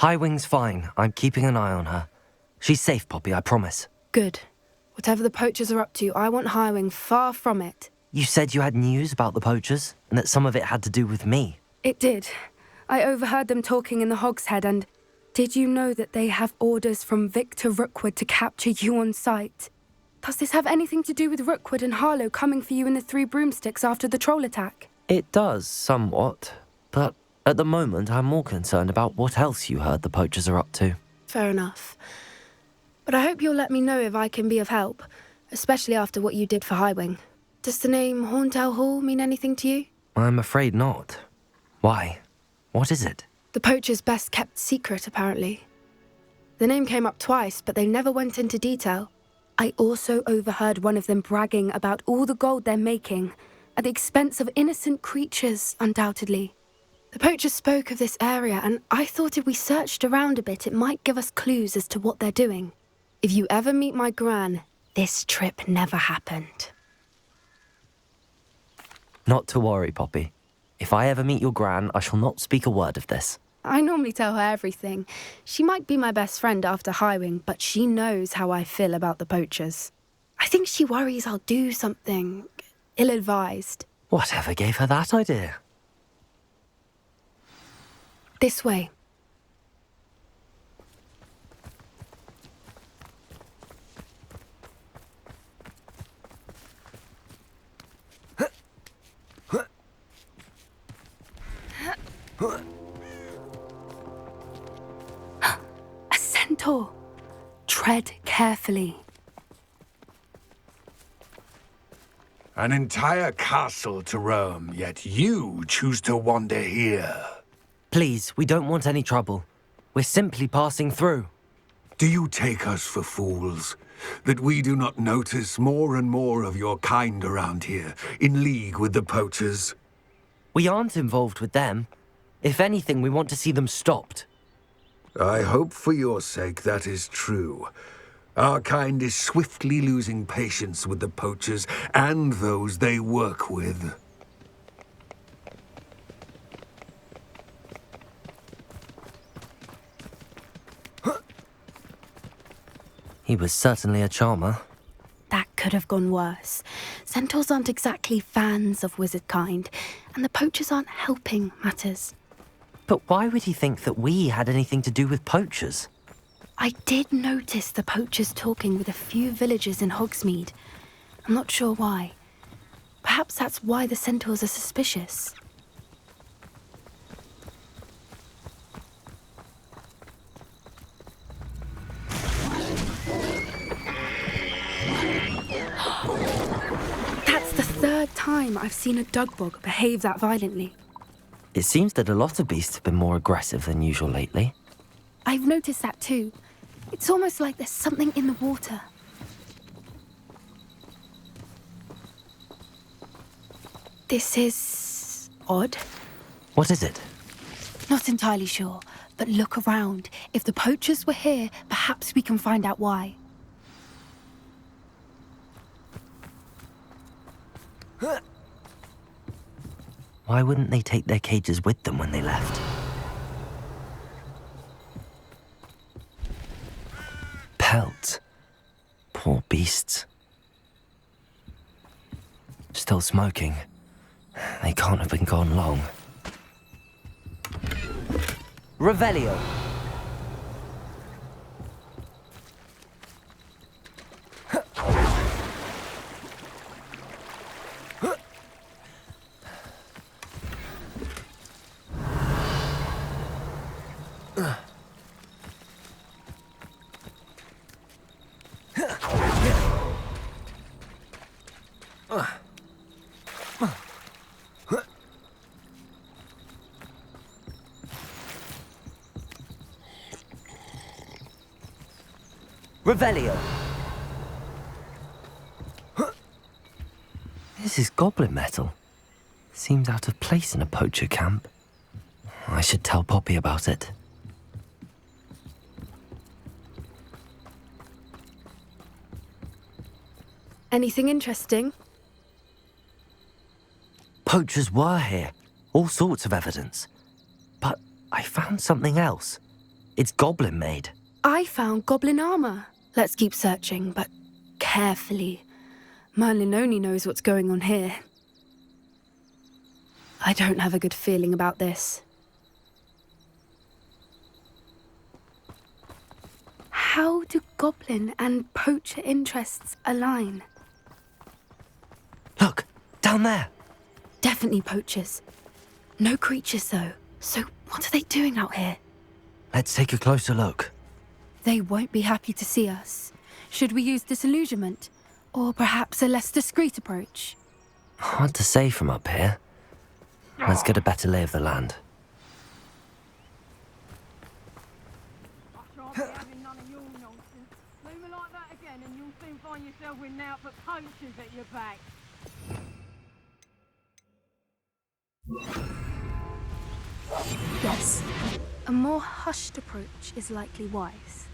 Highwing's fine. I'm keeping an eye on her. She's safe, Poppy, I promise. Good. Whatever the poachers are up to, I want Highwing far from it. You said you had news about the poachers, and that some of it had to do with me. It did. I overheard them talking in the Hogshead, and did you know that they have orders from Victor Rookwood to capture you on sight? Does this have anything to do with Rookwood and Harlow coming for you in the Three Broomsticks after the troll attack? It does, somewhat. But at the moment, I'm more concerned about what else you heard the poachers are up to. Fair enough. But I hope you'll let me know if I can be of help, especially after what you did for Highwing. Does the name Horntail Hall mean anything to you? I'm afraid not. Why? What is it? The poachers' best-kept secret, apparently. The name came up twice, but they never went into detail. I also overheard one of them bragging about all the gold they're making, at the expense of innocent creatures, undoubtedly. The poachers spoke of this area, and I thought if we searched around a bit, it might give us clues as to what they're doing. If you ever meet my gran, this trip never happened. Not to worry, Poppy. If I ever meet your gran, I shall not speak a word of this. I normally tell her everything. She might be my best friend after Highwing, but she knows how I feel about the poachers. I think she worries I'll do something ill-advised. Whatever gave her that idea? This way. A centaur. Tread carefully. An entire castle to roam, yet you choose to wander here. Please, we don't want any trouble. We're simply passing through. Do you take us for fools? That we do not notice more and more of your kind around here, in league with the poachers? We aren't involved with them. If anything, we want to see them stopped. I hope for your sake that is true. Our kind is swiftly losing patience with the poachers and those they work with. He was certainly a charmer. That could have gone worse. Centaurs aren't exactly fans of wizard kind, and the poachers aren't helping matters. But why would he think that we had anything to do with poachers? I did notice the poachers talking with a few villagers in Hogsmeade. I'm not sure why. Perhaps that's why the centaurs are suspicious. That's the third time I've seen a dugbog behave that violently. It seems that a lot of beasts have been more aggressive than usual lately. I've noticed that too. It's almost like there's something in the water. This is odd. What is it? Not entirely sure, but look around. If the poachers were here, perhaps we can find out why. Why wouldn't they take their cages with them when they left? Pelts. Poor beasts. Still smoking. They can't have been gone long. Revelio. Revelio. This is goblin metal. Seems out of place in a poacher camp. I should tell Poppy about it. Anything interesting? Poachers were here. All sorts of evidence. But I found something else. It's goblin made. I found goblin armor. Let's keep searching, but carefully. Merlin only knows what's going on here. I don't have a good feeling about this. How do goblin and poacher interests align? Look, down there. Definitely poachers. No creatures, though. So what are they doing out here? Let's take a closer look. They won't be happy to see us. Should we use disillusionment? Or perhaps a less discreet approach? Hard to say from up here. Let's get a better lay of the land. I shan't be having none of your nonsense. Leave me like that again and you'll soon find yourself with nothing but poachers at your back. Yes. A more hushed approach is likely wise.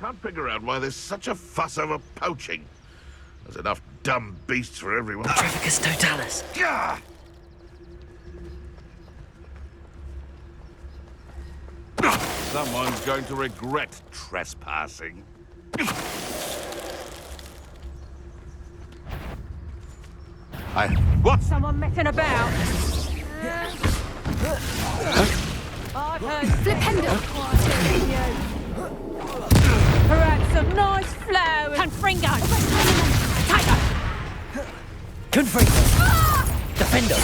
Can't figure out why there's such a fuss over poaching. There's enough dumb beasts for everyone. Petrificus totalis. Gah! Someone's going to regret trespassing. What? Someone messing about? I've heard Flipendo! perhaps some nice flowers. Confringo! Confringo. Defendo.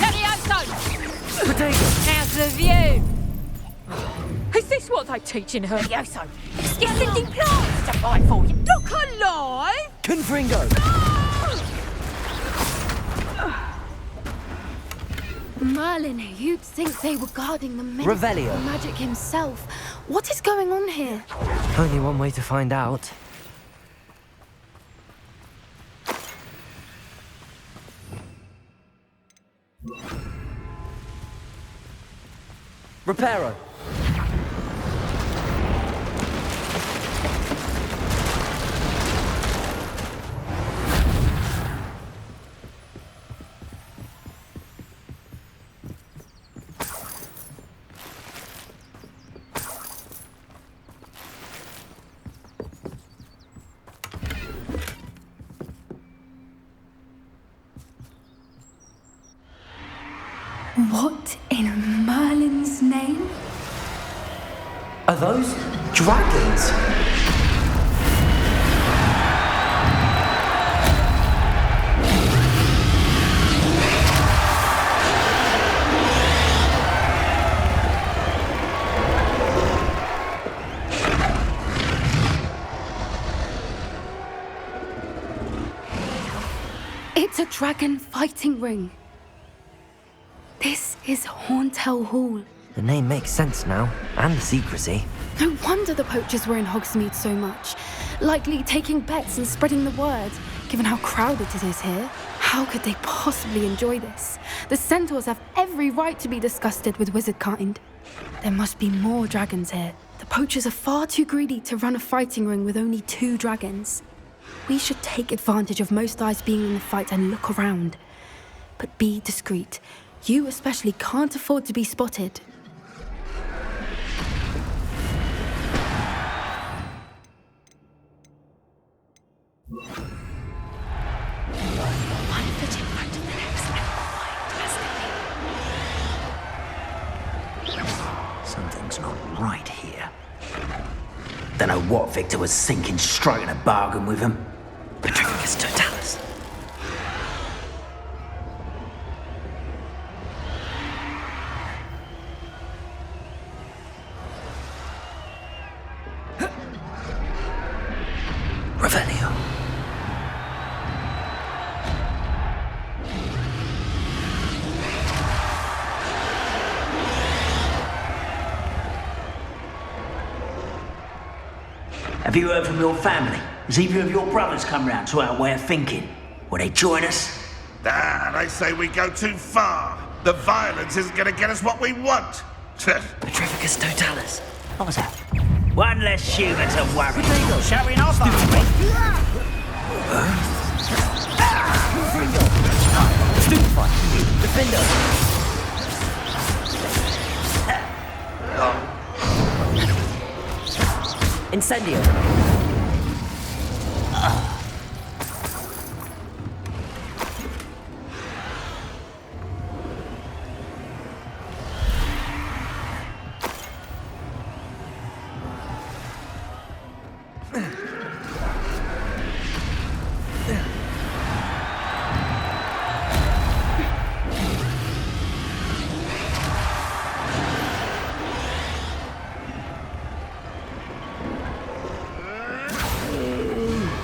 Levioso! Potato. How's the view? Is this what they teach in Levioso? It's sending plants to buy for you. Look alive! Confringo. Merlin, you'd think they were guarding the minister Revelio. of magic himself. What is going on here? Only one way to find out. Reparo. What in Merlin's name? Are those dragons? It's a dragon fighting ring. This is Hauntel Hall. The name makes sense now, and the secrecy. No wonder the poachers were in Hogsmeade so much. Likely taking bets and spreading the word, given how crowded it is here. How could they possibly enjoy this? The centaurs have every right to be disgusted with wizard kind. There must be more dragons here. The poachers are far too greedy to run a fighting ring with only 2 dragons. We should take advantage of most eyes being in the fight and look around. But be discreet. You especially can't afford to be spotted. Something's not right here. Don't know what Victor was thinking, striking a bargain with him. Petrificus totalis. Revelio. Have you heard from your family? Has either of your brothers come round to our way of thinking? Will they join us? Ah, they say we go too far. The violence isn't going to get us what we want. Petrificus totalis. What was that? One less human to worry. Showing off, are we? Stupefy. Defender. Incendio!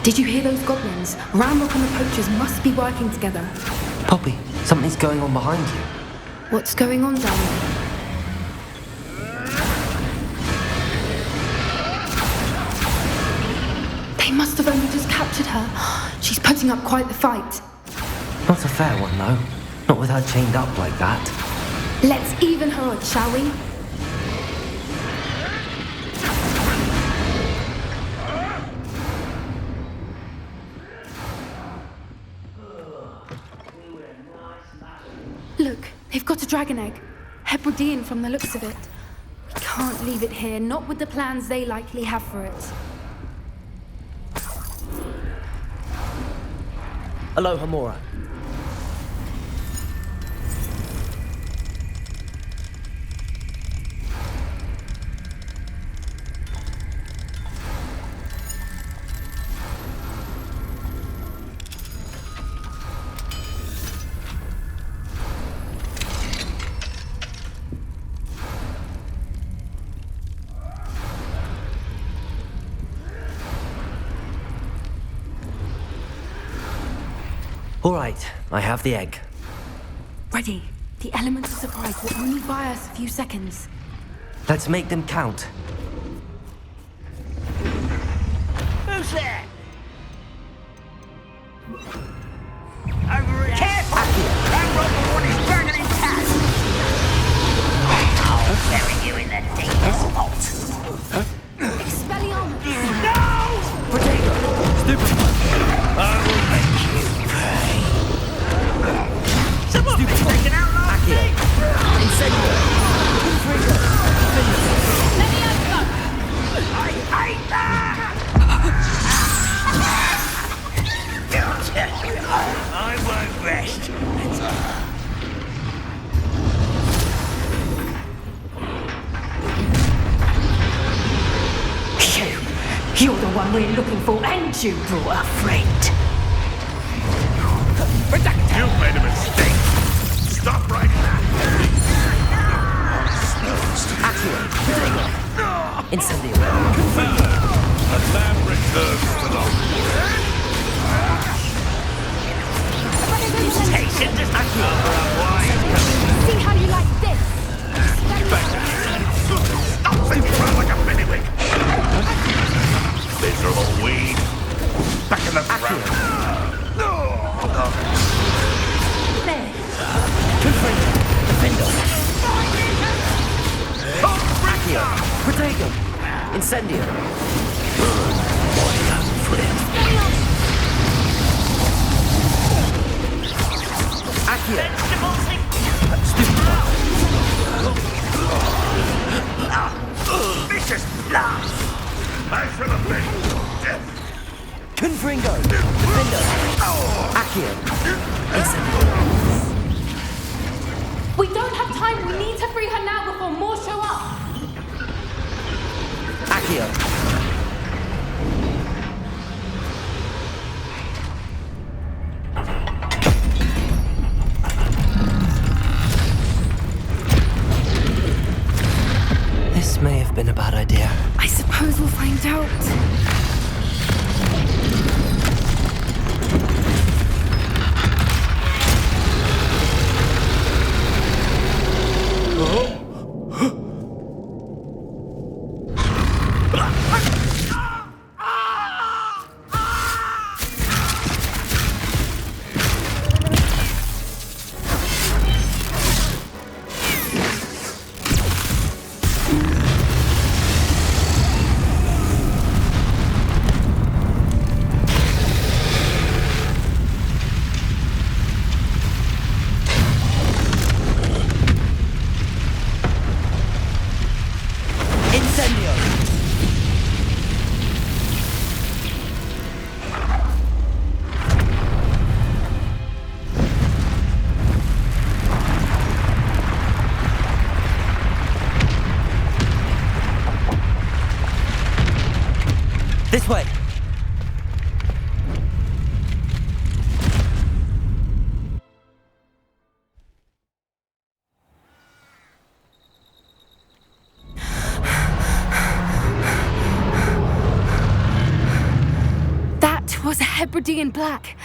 Did you hear those goblins? Ramrock and the poachers must be working together. Poppy, something's going on behind you. What's going on down there? They must have only just captured her. She's putting up quite the fight. Not a fair one, though. Not with her chained up like that. Let's even her odds, shall we? Look, they've got a dragon egg. Hebridean from the looks of it. We can't leave it here, not with the plans they likely have for it. Aloha, Mora. All right, I have the egg. Ready. The elements of surprise will only buy us a few seconds. Let's make them count. Who's there? Over here! Careful! That robber one is burning in cat! I'll bury you in the deepest vault. Expelliarmus! No! Potato! Stupid! I will make you pay. Someone been taken out last Accio! week! Incendio! Confringo! Let me go! I hate that! I won't rest. You're the one we're looking for, and you brought a friend. You've made a mistake. Stop right now. Accio! Potato! Incendio! The lamb returns to the Temptation just See how you like this! Stop making me run like a pennywig. Miserable weed. Back in the ground. There. Confringo! Defendo! Accio! Potato! Incendio! My young friend. Accio! Vicious blast! I should have been death. Confringo! Defendo! Accio! Incendio! We don't have time. We need to free her now before more show up. Accio! This may have been a bad idea. I suppose we'll find out. This way! That was a Hebridean black.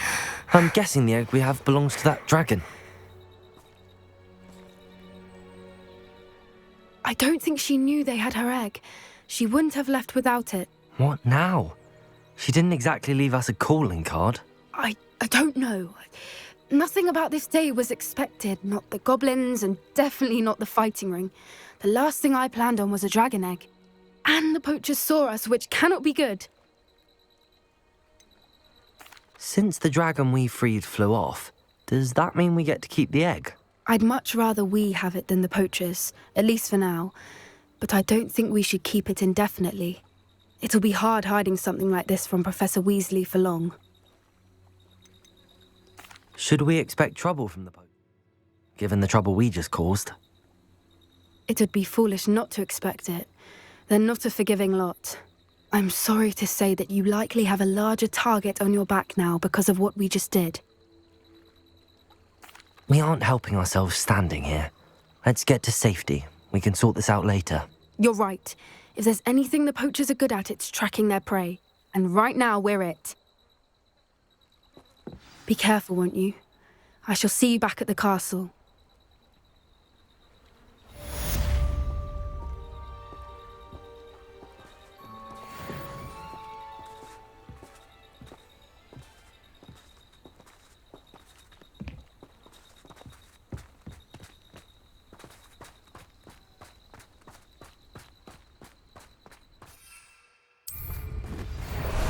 I'm guessing the egg we have belongs to that dragon. I don't think she knew they had her egg. She wouldn't have left without it. What now? She didn't exactly leave us a calling card. I don't know. Nothing about this day was expected. Not the goblins, and definitely not the fighting ring. The last thing I planned on was a dragon egg. And the poachers saw us, which cannot be good. Since the dragon we freed flew off, does that mean we get to keep the egg? I'd much rather we have it than the poachers, at least for now. But I don't think we should keep it indefinitely. It'll be hard hiding something like this from Professor Weasley for long. Should we expect trouble from the poachers, given the trouble we just caused? It would be foolish not to expect it. They're not a forgiving lot. I'm sorry to say that you likely have a larger target on your back now because of what we just did. We aren't helping ourselves standing here. Let's get to safety. We can sort this out later. You're right. If there's anything the poachers are good at, it's tracking their prey. And right now, we're it. Be careful, won't you? I shall see you back at the castle.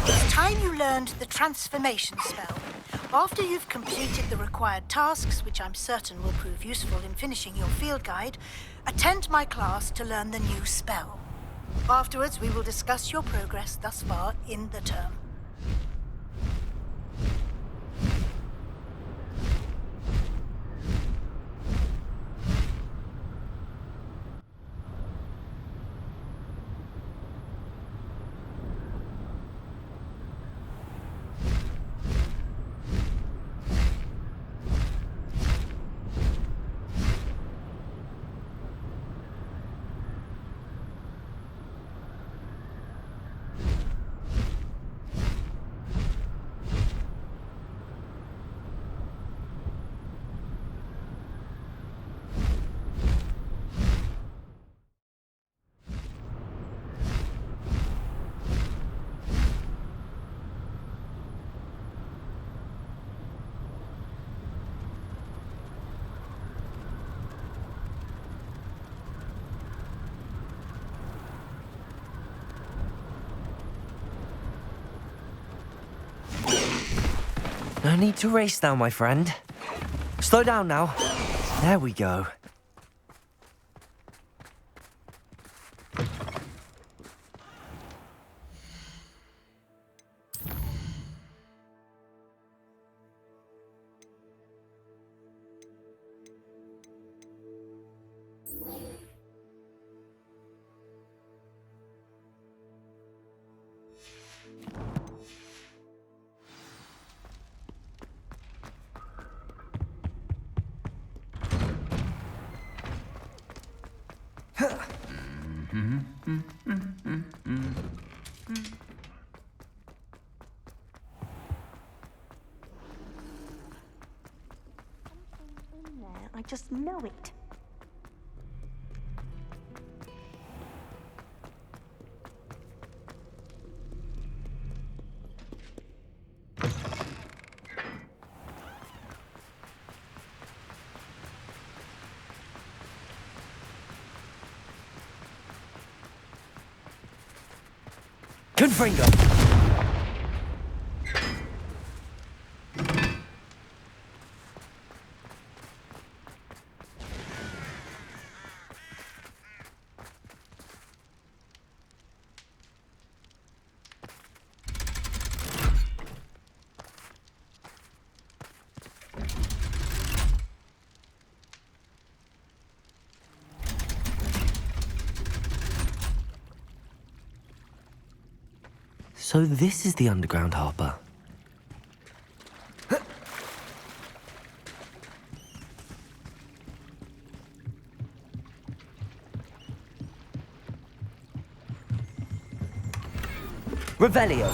It's time you learned the transformation spell. After you've completed the required tasks, which I'm certain will prove useful in finishing your field guide, attend my class to learn the new spell. Afterwards, we will discuss your progress thus far in the term. No need to race now, my friend. Slow down now. There we go. I just know it. Confringo! So this is the underground harbour. Revelio.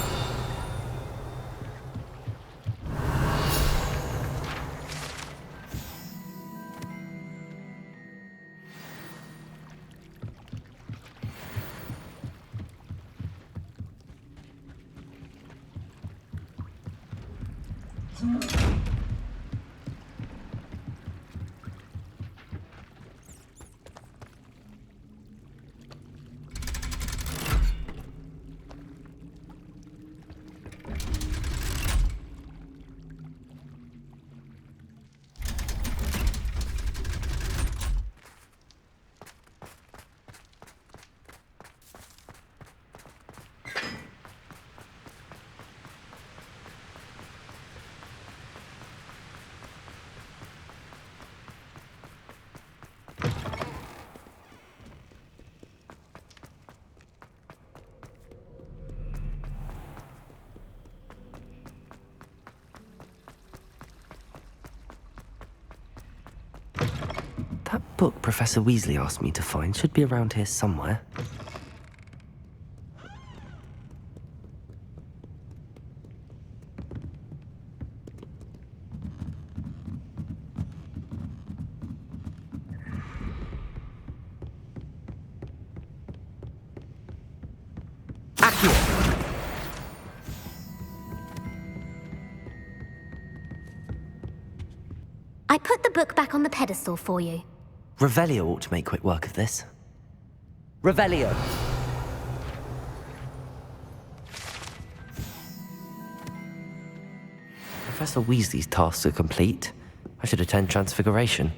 That book Professor Weasley asked me to find should be around here somewhere. Accio! I put the book back on the pedestal for you. Revelio ought to make quick work of this. Revelio! Professor Weasley's tasks are complete. I should attend Transfiguration.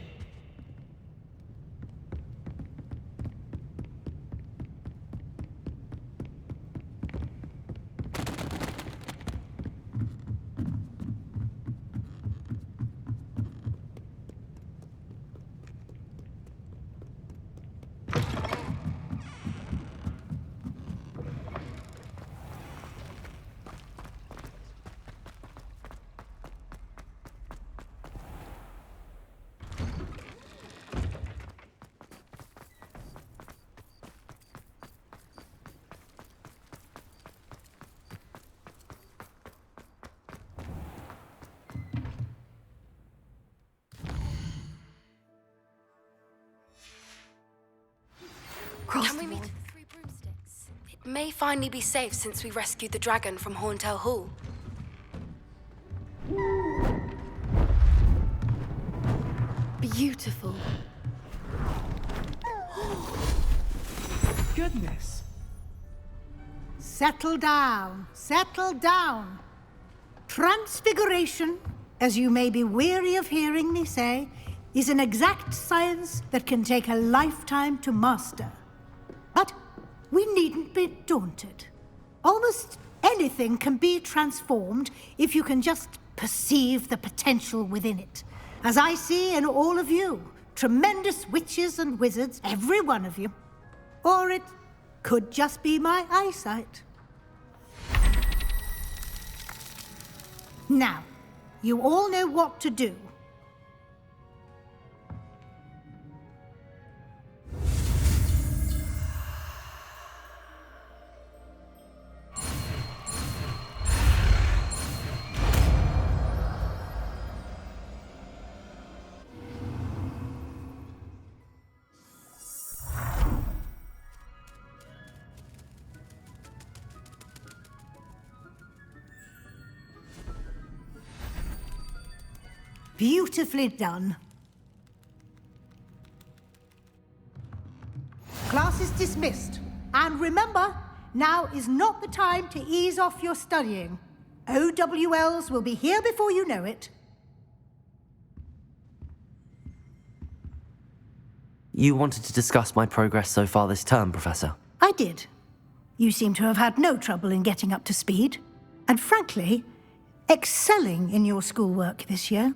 Can we meet at the Three Broomsticks? It may finally be safe since we rescued the dragon from Horntail Hall. Beautiful. Goodness. Settle down, settle down. Transfiguration, as you may be weary of hearing me say, is an exact science that can take a lifetime to master. But we needn't be daunted. Almost anything can be transformed if you can just perceive the potential within it. As I see in all of you, tremendous witches and wizards, every one of you. Or it could just be my eyesight. Now, you all know what to do. Beautifully done. Class is dismissed. And remember, now is not the time to ease off your studying. OWLs will be here before you know it. You wanted to discuss my progress so far this term, Professor? I did. You seem to have had no trouble in getting up to speed. And frankly, excelling in your schoolwork this year.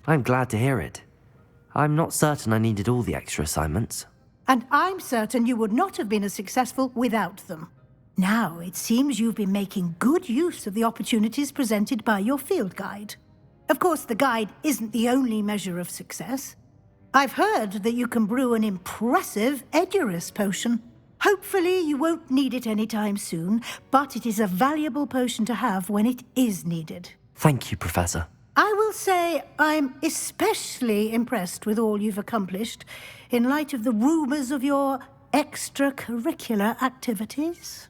I'm glad to hear it. I'm not certain I needed all the extra assignments. And I'm certain you would not have been as successful without them. Now, it seems you've been making good use of the opportunities presented by your field guide. Of course, the guide isn't the only measure of success. I've heard that you can brew an impressive Edurus potion. Hopefully, you won't need it anytime soon, but it is a valuable potion to have when it is needed. Thank you, Professor. I will say I'm especially impressed with all you've accomplished in light of the rumors of your extracurricular activities.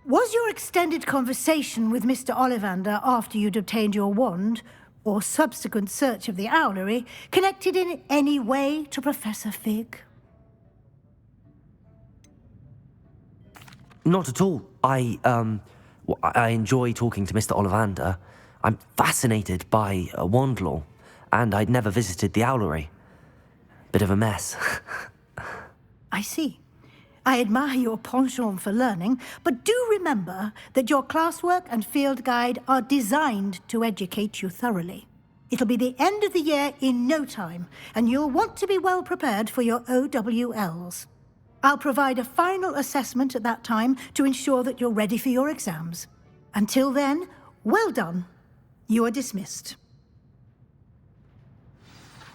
Was your extended conversation with Mr. Ollivander after you'd obtained your wand, or subsequent search of the owlery, connected in any way to Professor Fig? Not at all. I enjoy talking to Mr. Ollivander. I'm fascinated by wand lore, and I'd never visited the owlery. Bit of a mess. I see. I admire your penchant for learning, but do remember that your classwork and field guide are designed to educate you thoroughly. It'll be the end of the year in no time, and you'll want to be well prepared for your OWLs. I'll provide a final assessment at that time to ensure that you're ready for your exams. Until then, well done. You are dismissed.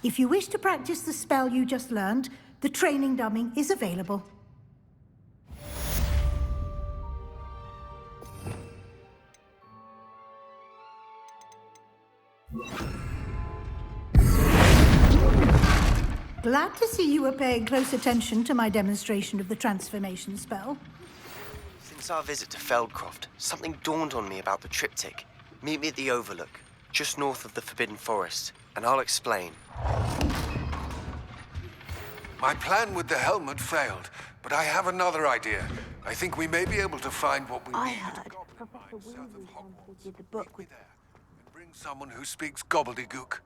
If you wish to practice the spell you just learned, the training dummy is available. Glad to see you were paying close attention to my demonstration of the transformation spell. Since our visit to Feldcroft, something dawned on me about the triptych. Meet me at the Overlook, just north of the Forbidden Forest, and I'll explain. My plan with the helmet failed, but I have another idea. I think we may be able to find what we need. I heard Goblin Professor mine south of Weasley Hogwarts. did the book Meet with me there, and bring someone who speaks gobbledygook.